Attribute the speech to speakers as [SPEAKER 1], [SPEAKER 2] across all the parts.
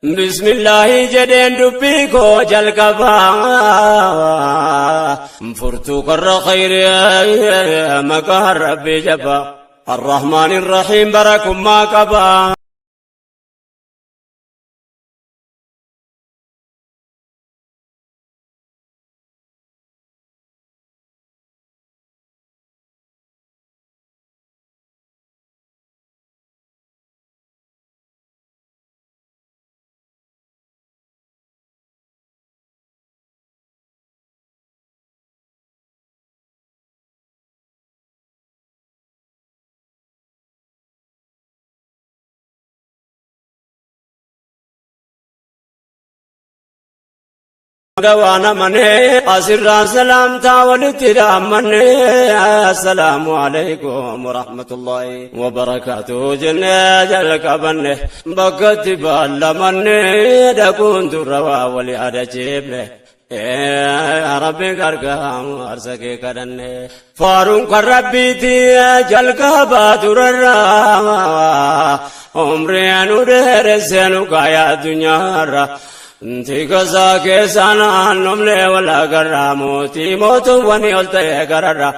[SPEAKER 1] بسم الله جدين دبيكو جلقبا فرتو قر خير مقهر ربي جبا الرحمن الرحيم بركم ما قبا وانا مني اسر سلام تاولت مني السلام عليكم ورحمة الله وبركاته جنة الكبن بقت بالمني دكون دروا ولي هذا جيبه يا ربي كرقام أرسكي كدن فارون كربيتي جلقا باتورا عمري ندير سنو كايا دنيا تيكا ساكي سانا نملي ولا قراموتي موتو وني قلتي قرر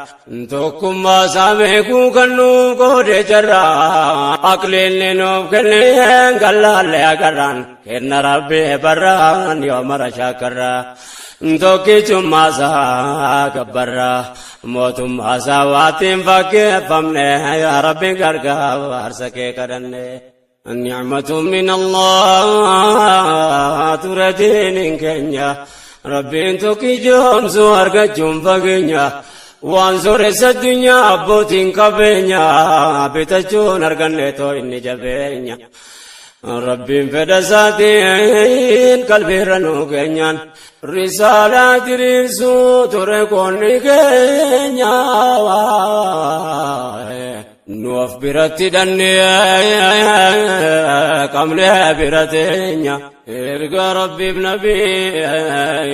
[SPEAKER 1] توكم ما ساميكو كنو قودي جرا أقليني نوب كنين قلال لي قران كن ربي بران يوم رشا قرر توكي چما سا كبرا موتو ما ساواتين فاكي فمني يا ربي قرقا وارسكي قرن النعمة من الله تردين كنيا ربي انتوكي جوم سوارك جوم فقنيا وانصر الدنيا بوتين كبنيا بتجون ارغنيتو اني جبنيا ربي فدساتين قلبي رنو كنيا رسالة رسو تركوني كنيا نوف برتي دنيا كملها برتينيا إرقى ربي بنبي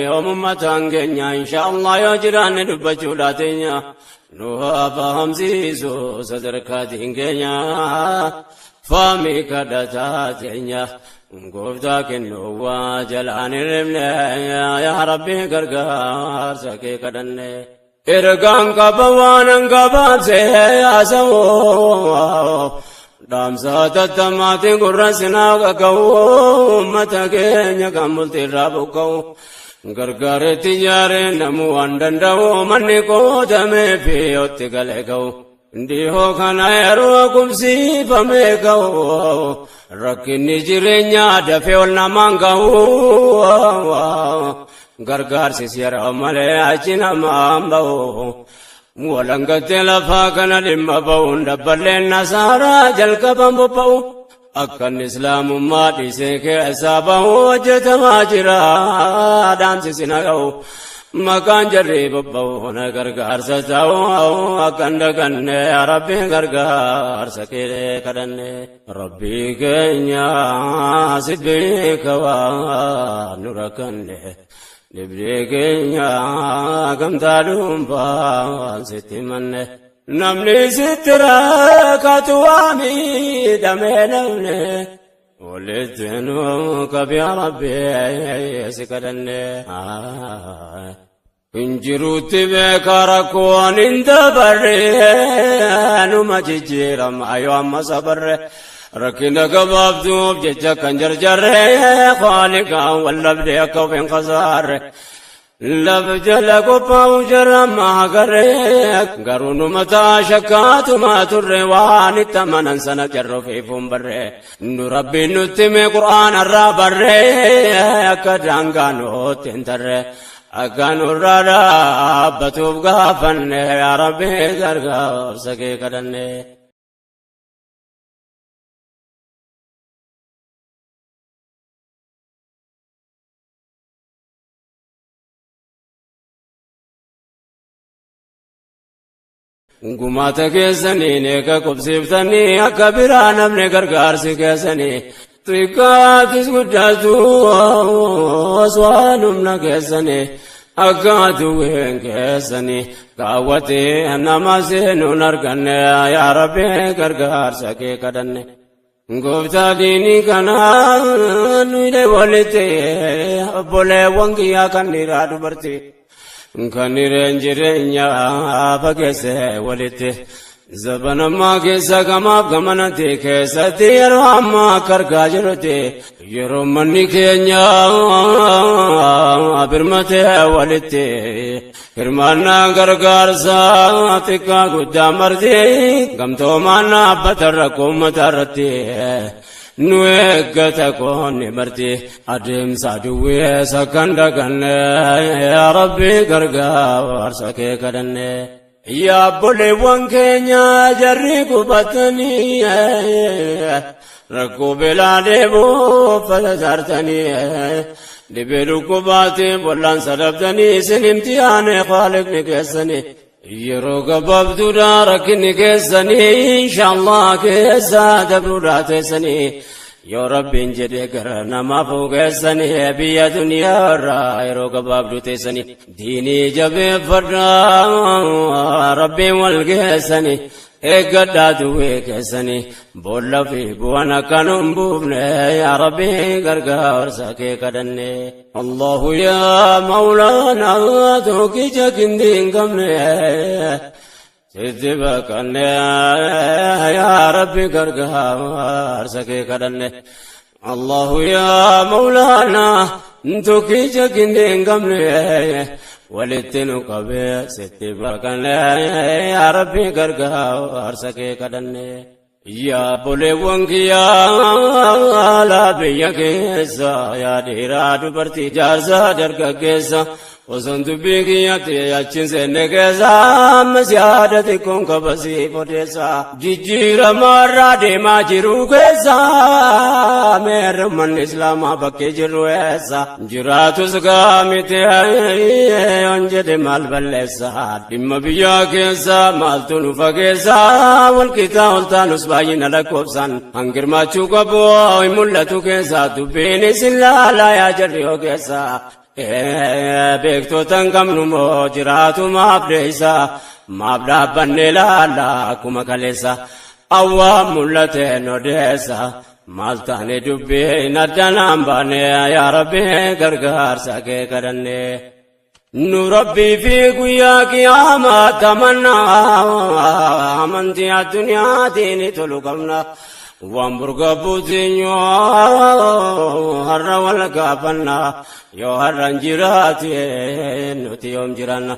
[SPEAKER 1] يوم ما تنقنيا إن شاء الله يجران دبجولاتينيا نوها فهم زيزو صدركاتين كنيا فامي كدتاتينيا قفتاك النوى جلان الرملي يا ربي قرقار سكي كدني إرقام كبوان كباب سياسو دام ساتت قرسنا كو متكين كملت رابكو غرغر تجار نمو اندندو منكو دمي في اوتكلكو ديهو كنا يروكم سيفمكو ركني جرينيا دفيولنا مانغو غرغر سيسير مالي اچنا مامبو ولنگت لفاكنا لمبو دبل نصارى جلكبم بو اكن اسلام ما ديسك حسابه وجتما جرا دام سينغو مكان جريب بو غرغر سجاو اكن دكن يا ربي غرغر سكير كدن ربي كنيا سبيك وا نوركن لبريكينيا كم تادوم بان ستمنه نمني سترا كاتوامي دمنه ولدنو كبي ربي سكدنه انجروت بكاركون اندبره نما جيرم ايوام صبر ركنا كباب دوب ججا كنجر جره خالقا واللبد كوفين خزار لبجل كوباو جرم ماغره غرونو متا شكات ما تروان تمنن سن جرو في فمبره ربي نتم قران الرابر كدانغانو تنتر اغانو رارا بتوب غافن يا ربي غرغا سكي كدن Gumata keessanii neeka qubsiiftanii akka biraa namni gargaarsi keessanii xiqqaatis guddaatu osoo humna keessanii akka duwween keessanii kaawwatee nama seenuun arganne yaa Rabbi gargaarsa kee kadhanne Gooftaa diinii kanaa nuyi walitti obboleewwan kiyyaa kan dhiiraa dubartii kan hireen jireenya fageesse walitti zabanammaa keessa gamaaf gamanatti keessatti yeroo ammaa akka argaa jirutti yeroo manni keenya birmate walitti hirmaannaa gargaarsa xiqqaa guddaa marti gamtoomaan dhaabbata rakkoo uummata irratti nu eeggata qoonni marti adeemsa duwwee sakkan daganne yaa rabbi gargaarsa kee kadhanne. Yaa obboleewwan keenya jarri qubatanii rakkoo beelaa deemuuf fayyadaartanii dhibee dhukkubaatiin bollaan sadabdanii isin imtihaane khaalifni keessanii yeroo gabaabduudha rakkinni keessanii inshaallah keessa dabruudhaa teessanii yoo rabbiin jedhee gara namaaf geessanii biyya duniyaa irraa yeroo gabaabduu teessanii diinii jabeeffadhaa rabbiin wal geessanii eeggadhaa duwwee keessanii boolla fi bu'aan akkan hin buufne yaa rabbii gargaarsa kee kadhanne. Allahu yaa mawlaanaa tokkicha kindii hin qabne sitti bakkanne yaa rabbi gargaarsa kee kadhanne. Allahu yaa mawlaanaa tokkicha kindii hin qabne walitti nu qabee sitti bakkanne yaa rabbi gargaarsa kee kadhanne. Yaa obboleewwan kiyyaa laa biyya keessa yaa dhiiraa dubartii jaarsa dargaggeessa osoo dubbii kiyyatti achiin seenne keessa ammas yaada xiqqoon qabasiif odeessa jijjiiramaarraa deemaa jiru keessa meerrummanni islaamaa bakkee jirru eessa jiraatus gaamite yoon jedhe maal balleessa dhimma biyyaa keessa maaltu nu fageessa walqitaa oltaanus baay'ina lakkoofsan hangirmaachuu qabu hin mul'atu keessa dubbiin isin laalaa yaa jarri ogeessa. Beektoota hin qabnu moo jiraatu maaf deessa maaf dhaabbanne laalla akkuma kaleessa awwaan mul'ateen odeessa maal taane dubbiin addanaan baane yaa rabbi gargaarsa kee kadhanne. Nu rabbii fi guyyaa qiyaamaa tamannaa amantii addunyaatiin tolu qabna. Waan burgabbuutiin yoo har'a wal gaafannaa yoo har'an jiraate nuti yoom jiranna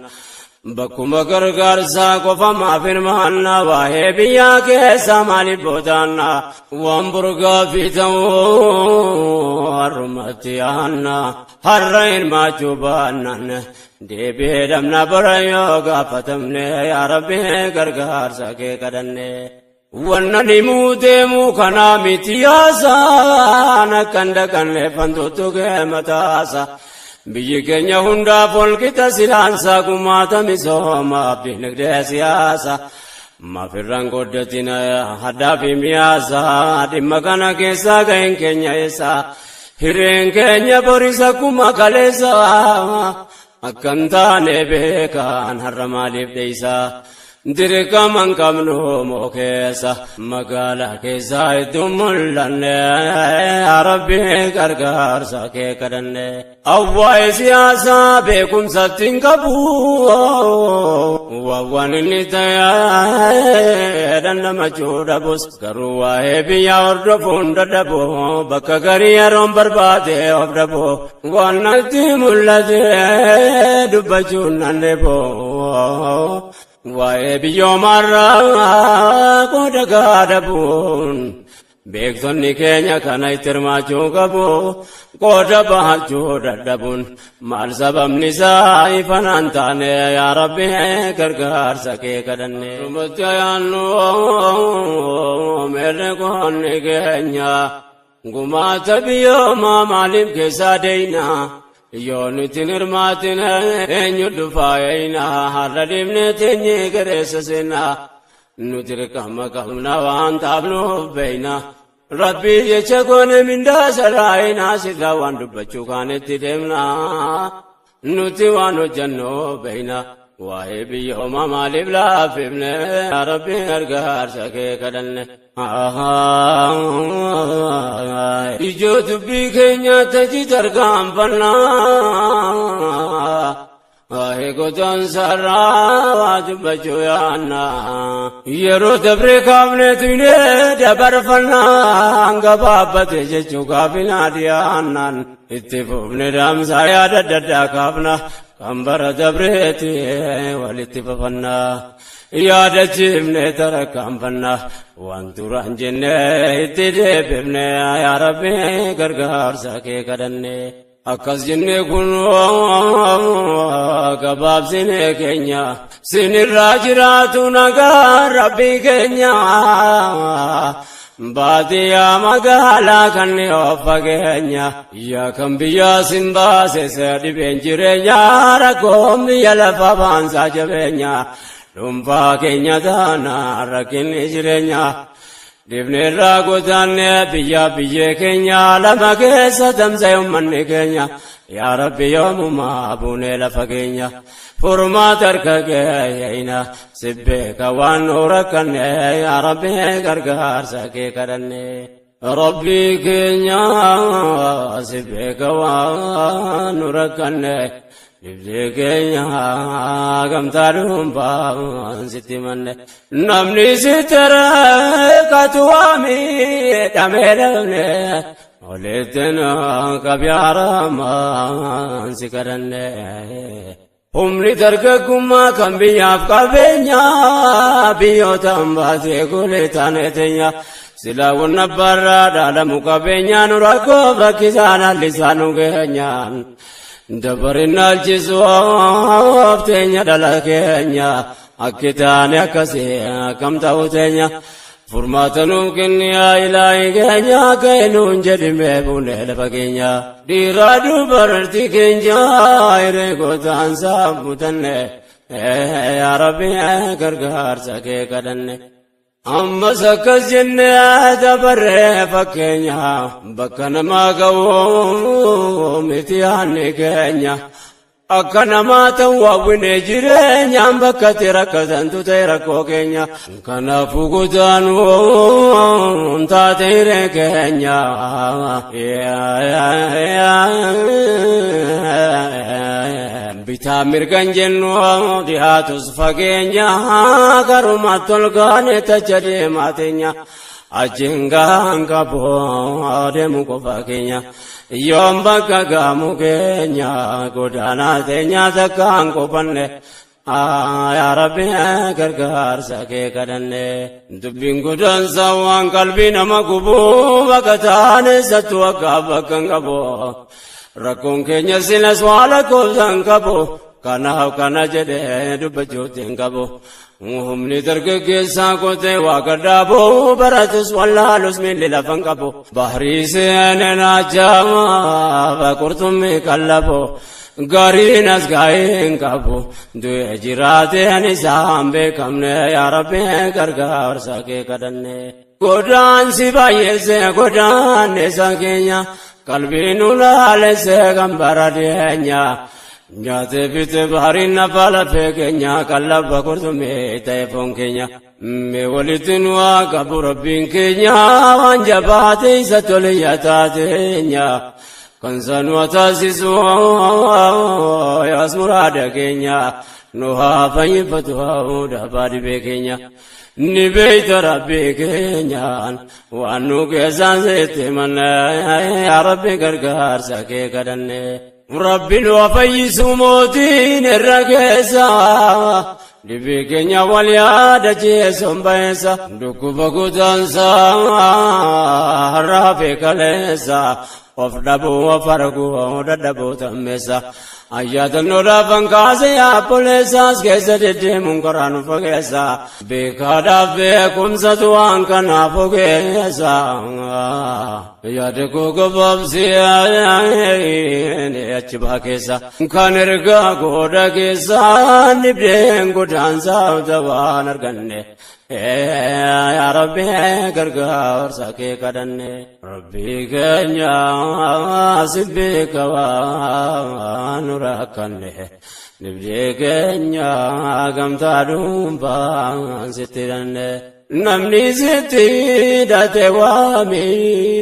[SPEAKER 1] bakkuma gargaarsaa qofa maaf hirmaannaa waa'ee biyyaa keessa maaliif boodaannaa waan burgaaffii ta'uu har'umatti yaannaa har'a hirmaachuu baannaan deebi'ee dhabna bara yoo gaafatamne yaa rabbi gargaarsa kee kadhanne. Wanna nimuu deemuu kanaa miti yaasaan akkan dhaqanne fantuutu kee mataasa biyyi keenya hundaaf walqixa silaansaa gumaata misoomaaf dinagdee siyaasa maafirraan goddatina haddaa fi miyaasa dhimma kana keessaa ga'een keenya eessa hireen keenya borisa kuma kaleessa akkan taane beekaan har'a maaliif dheeysaa. Dirqama hin qabnu moo keessa magaalaa keessa iddoo mul'anne yaa rabbi gargaarsa kee kadhanne. Awwaa'ee siyaasaa beekumsatti hin qabu waan inni ta'e dandamachuu dhabus garuu waa'ee biyyaa hordofuun dadhabu bakka garii yeroon barbaade of dhabu waan natti mul'ate dubbachuun nan dheebo. Waa'ee biyyoomarraa qooda gaadhabuun beektonni keenya kana itti hirmaachuu qabu qooda bahachuu dadhabuun maal sababni isaa ifanaan taane yaa rabbi gargaarsa kee kadhanne. Rumatti ayaannu meerre qoonni keenya gumaata biyyoomaa maaliif keessaa deeyna. Yoo nuti hirmaatin eenyu dhufaayina har'a deemnee teenye gareessa seenna nuti dirqama qabna waan taafnuuf beeyna rabbii jecha goone mindaa saraayina sirraa waan dubbachuu kaanetti deemna nuti waan hojjannoo beeyna waa'ee biyya uumaa maaliif laaffifne yaa rabbi gargaarsa kee kadhanne. Ijoo dubbii keenyaatti achi tarkaanfannaa waa'ee gotaan sarraa waa dubbachuu yaanna yeroo dabree kaafneetu illee dabarfannaa gabaabbate jechuu kaafinaa dhiyaannaan itti fufne dhaamsaa yaada adda addaa kaafna kan bara dabreeti walitti fafannaa yaadachiifne tarkaanfannaa waan duraan jenne itti deebifne yaa rabbi gargaarsa kee kadhanne. Akkas jennee kun gabaabsine keenya sinirraa jiraatu nagaa rabbii keenya baadiyyaa magaalaa kan of fageenya yaa kan biyyaa sin baase dhibeen jireenya rakkoon biyya lafa baansaa jabeenya dhuunfaa keenya taana rakkinni jireenya. Dibneerraa godaanne biyya biyyee keenya lama keessa tamsa'e uummanni keenya yaa rabbi yoomumaa buunee lafa keenya furmaata harka keeyina sibbeeka waan nu rakkanne yaa rabbi gargaarsa kee kadhanne. Rabbi keenya sibbeeka waan nu rakkanne dibdee keenya gamtaa dhuunfaan sitti manne namni sitti reekkatu waamii dhamee dhabne oleetten qabyaaramaan si kadhanne. Humni dargaggummaa kan biyyaaf qabeenya biyyootaan baasee golee taane teenya silaa wanna barraa dhaalamu qabeenyaan rakkoof rakkisaan hallisaa nu geenyaan. Dabarinal jisuuf teenya dhala keenya akkitaane akkasii akkam ta'u teenya furmaata nuuf kenni yaa ilaahi keenya keenuun jedhimee buunee lafa keenya dhiiraa dubartii keenya hiree gootaan saamutanne yaa rabbi gargaarsa kee kadhanne. Ammas akkas jennee dabarree fakkeenya bakka namaa ga'u miti yaanni keenya akka namaa ta'u hawwinee jireenyaan bakka itti rakkatantu ta'e rakkoo keenya kanaafuu godaanuu taate hiree keenya bitaa mirgan jennu dhiyaatus fageenya garuma tolgaane tacha deemaa teenya achiin gahan qaboo deemu qofa keenya yoom bakka gaamu keenya godaanaa teenya takka hin qofanne yaa rabbi gargaarsa kee kadhanne. Dubbiin godaansa waan qalbii nama gubuu bakka taane sattu akka bakka hin qabu rakkoon keenya silas waa lakkoofsan qabu kanaaf kana jedhee dubbachuutti hin qabu. Humni dargaggeessaa kotee waa gadhaaboo baratus wallaalus miilli lafa hin qabu bahrii seenee naajjaa qurxummii qallaboo gariin as gaa'ee hin qabu du'e jiraatee ani isaan beekamne yaa rabbi gargaarsa kee kadhanne. Godaansi baay'eessee godaanneessa keenya qalbiin ulaalessee kan bara dhiyeenya nyaatee bitee bahariin nafa lafee keenya qallaba qurxummii ta'e foon keenya mee walitti nu haa qabu rabbiin keenya waan jabaatee isa tole yaataateenya kan sanu taasisu yaas muraada keenya nu haa fayyifatu haa dhabaa dhibee keenya. Ni beeyta rabbii keenyaan waan nu keessaan seetti manne yaa rabbi gargaarsa kee kadhanne. Rabbi nu fayyisu mootiin irra keessa dhibee keenya wal yaadachiisuun bayeessa dhukkuba godaansa harraafee kaleessa of dhabuu of arguu dadhabuu tammeessa. Ayyaatannoo fankaase yaappoleessaas keessa deddeemuun karaa nu fageessa beekaadhaaf beekumsatu waan kanaaf ogeessa yaada koo gabaabsee achi baa keessa kan ergaa gooda keessa dhibdeen godaansaa waan arganne yaa rabbi gargaarsa kee kadhanne. Rabbi keenya si beeka waan nu rakkanne nibdeekenya gamtaadhuun baansitirane namni sitti date waami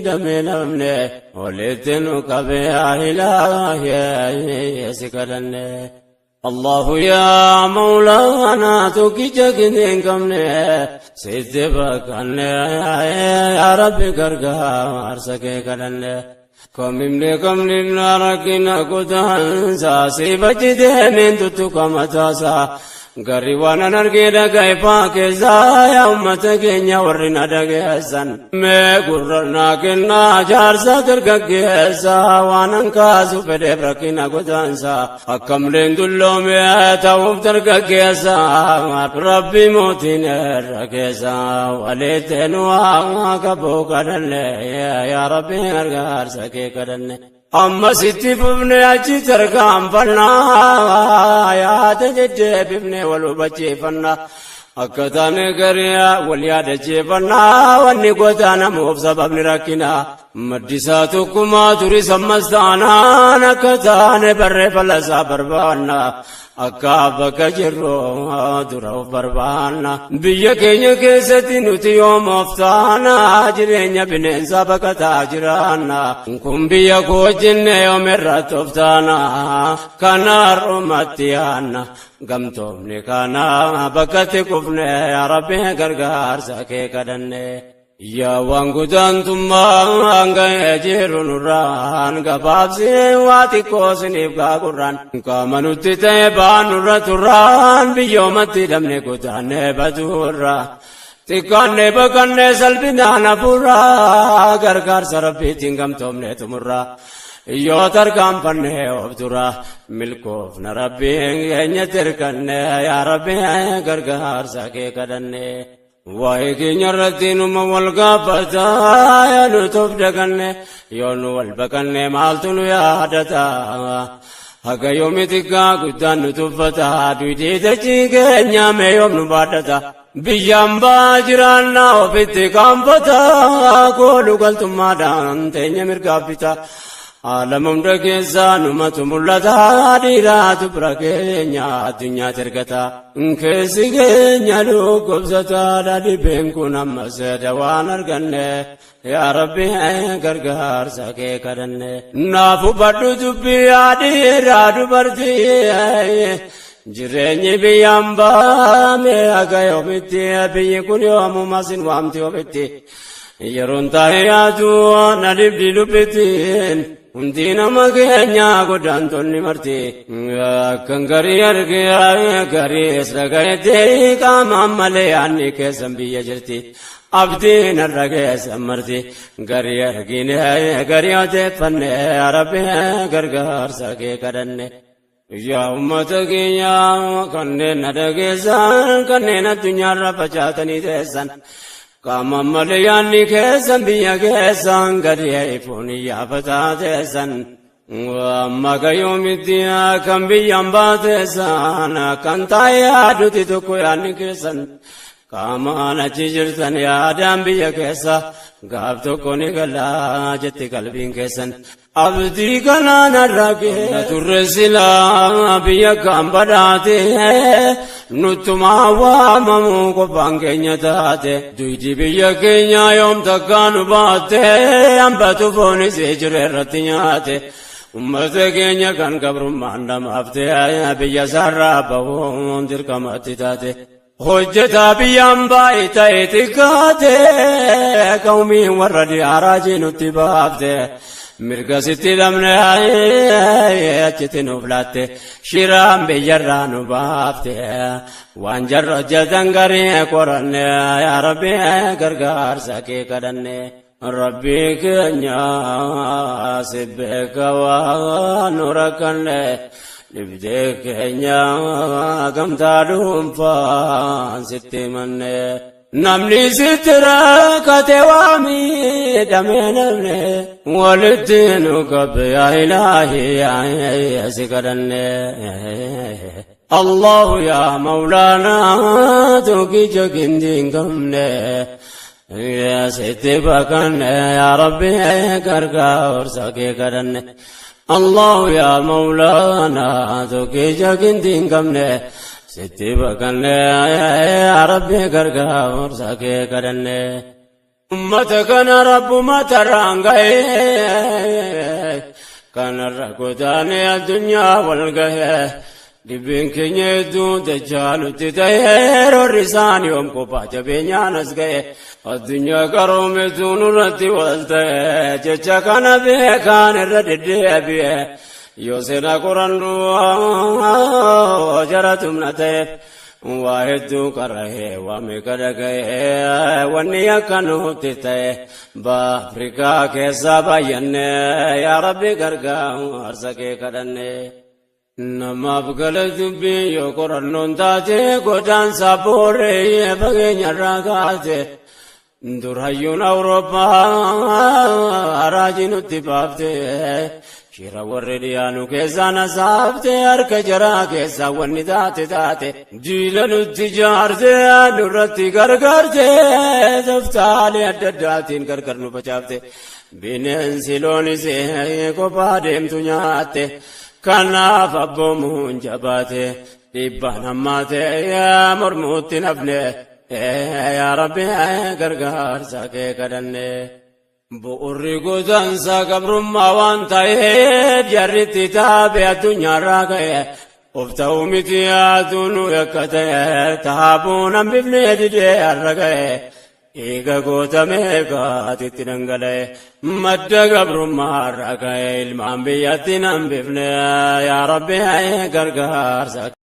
[SPEAKER 1] dame namne walitti nu qabe ilaahi sikadane الله يا مولانا توكيجك نكمني سيدبك يا ربي غرغار سكي كدنه كم ناركنا كدان ساسي بجدين تتكمتاسا غريوانا نرغيدا غيبا كيزا يا امتك يا ورنا دغيسن مي غرنا كنا جارسا درغيسا واننكا سوبدي بركنا غدانسا حكم لندلو مي توف درغيسا ربي موتين رغيسا وليتنوا كبو كدن يا ربي غرغار سكي كدن أما ستي ببني أجي تركام فنا يا تجدي ببني ولو بجي فنا أكتان غريا وليا دجي فنا واني قوتانا موف سبب نراكنا مدساتكما تري سمستانا نكتان بر فلسا بربانا أكابك جرو درو بربانا بيا كينيا كيستي نوتي يوم أفتانا جرينيا بنين سابك تاجرانا كم بيا كوجن يوم الرات أفتانا كانا رمتيانا قمتم كانا بكتي كفني يا ربي غرغار ساكي كدني يا وانغودان تما انغا يجرون ران غبابسي واتي كوسني غاغران كامنوتي تيبان رتران بيومتي دمني كوتان بدورا تكان بكن سلبنا نفورا غرغار سربي تينغم تومني تمرا يو تركام فنه وبدورا ملكوف نربي ينتركن يا ربي غرغار ساكي كدني وايكي نردين مولغا فتا نتوب دغن يون والبكن مالتن يا دتا هغا يومي تيغا غدان نتوفتا دويتي تجيغ نيام يوم نبادتا بيام باجرانا وبيتي كامفتا كولو قلتما دان تيني مرغابتا عالمم دغيزا نمت ملتا ديرات بركينيا دنيا ترغتا انكسيغنيا لو قبزتا دادي بينكون امسد وانرغن يا ربي غرغار ساكي كدن نافو بدو دبي ادي رادو برتي جرني بيامبا مي اغايو بيتي بيكون يوم ماسن وامتي وبيتي يرون تاياتو ندب دي لبتين undina magenya godantonni marti kangari argaya gari sragayte kamamale anni kesambiya jirti abdin argaya samarti gari argine gari ate fanne rabbe gargar sake kadanne ya ummatagiya kanne nadagezan kanne nadunya rapachatani desan Kama malayani kesan biya kesan gadiya ifuni ya patatesan Magayomitia kan biyam batesan kan taya duti tukuyani kesan Kama nachijirtan ya adam biya kesa gab tukuni gala jati kalbin kesan Abdi kana narage naturresila biya kambadate nutuma wa mamu ko bangenya tate duidi biya kenya yom takanu bate ambatu foni sejre ratinyate ummate kenya kan kabrum mandam afte ya biya sarra bawon dir kamati tate hojjeta biyam baita etikate kaumi waradi araji nutibafte mirga sitti damne achiti nuflatte shiram biyyarra nubafte waan jarra jadangari koranne ya rabbi gargar sake kadanne rabbi kenya sibbeka wa nurakanne libde kenya gamta dumfan sitti manne namni sitira katewami damenamne walidinu kab ya ilahi ya sikadanne Allah ya maulana toki jogindin gamne ya sitibakanne ya rabbi gargar sake kadanne الله يا مولانا توكي جاكنتين كمنا ستي بكنا يا ربي كرقا ورساكي كرنا أمتك أنا رب ما ترانقاي كان الرقوداني الدنيا والقاي دبين كنيدو دجالو تتاير والرسان يوم كوبا جبينيا نسقاي الدنيا كرومتو نرتي والتاي جيجا كان بيه كان الرددي بيه يوسنا قران رو جرتم نتاي واحدو كره ومكرغه ونيا كانو تتاي بافريكا كيسا باين يا ربي غرغا ارزقه كدنه نما بغلت بي يقرنون تاتي غدان سابوري بغينا راغاته درهيون اوروبا اراجين تبابته شيرا ورديانو كيسا نصابته ارك جرا كيسا ونيداته جيلن تجارته نورتي غرغرته زفتالي ادداتين غرغرنو بچافته بينن سيلوني سي کوپا ديمتو نياته كناف أبومون جباته إبانا ماته يا مرموت نبني يا ربي غرغر ساكي كدني بؤري قدن ساكبر ما وانتا جرتي تابع الدنيا راكي وفتو متياتونو يكتي تهابونا بفني دي الرقي إيغا قوتا ميغا تتننغلي مدى قبر ماركا إلمان بياتنا بفني يا ربي غرغر ساكي